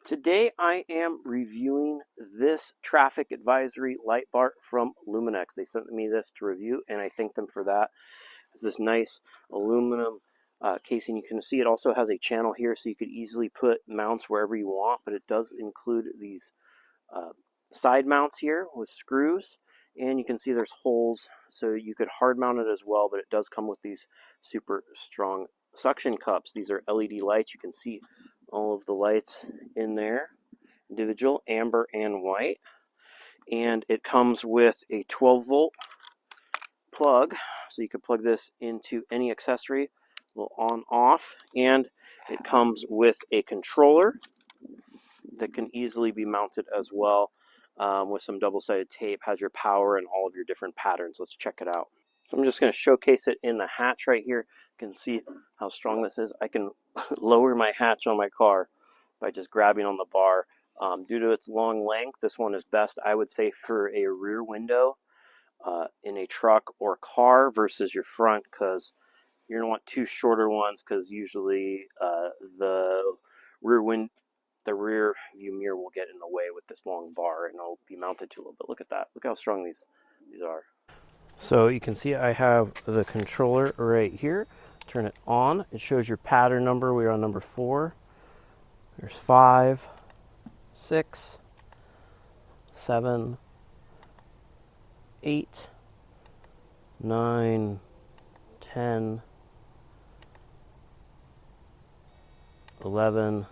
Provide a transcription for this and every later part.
Today I am reviewing this traffic advisory light bar from LUMENIX. They sent me this to review and I thank them for that. It's this nice aluminum casing. You can see it also has a channel here so you could easily put mounts wherever you want, but it does include these side mounts here with screws, and you can see there's holes so you could hard mount it as well, but it does come with these super strong suction cups. These are LED lights. You can see all of the lights in there, individual, amber and white. And it comes with a 12-volt plug, so you could plug this into any accessory, will on off, and it comes with a controller that can easily be mounted as well with some double-sided tape. Has your power and all of your different patterns. Let's check it out. So I'm just going to showcase it in the hatch right here. You can see how strong this is. I can lower my hatch on my car by just grabbing on the bar. Due to its long length, this one is best, I would say, for a rear window in a truck or car versus your front, because you're going to want two shorter ones, because usually the rear view mirror will get in the way with this long bar, and it'll be mounted to a little bit. Look at that. Look how strong these are. So you can see I have the controller right here. Turn it on. It shows your pattern number. We're on number 4. There's 5, 6, 7, 8, 9, 10, 11,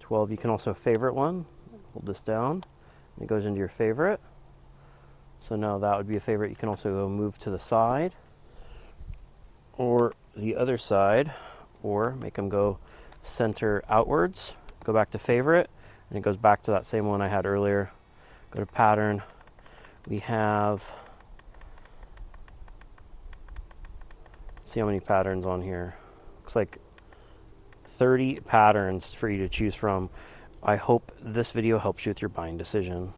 12. You can also favorite one. Hold this down. It goes into your favorite. So now that would be a favorite. You can also go move to the side or the other side, or make them go center outwards. Go back to favorite, and it goes back to that same one I had earlier. Go to pattern. We have, let's see how many patterns on here. Looks like 30 patterns for you to choose from. I hope this video helps you with your buying decision.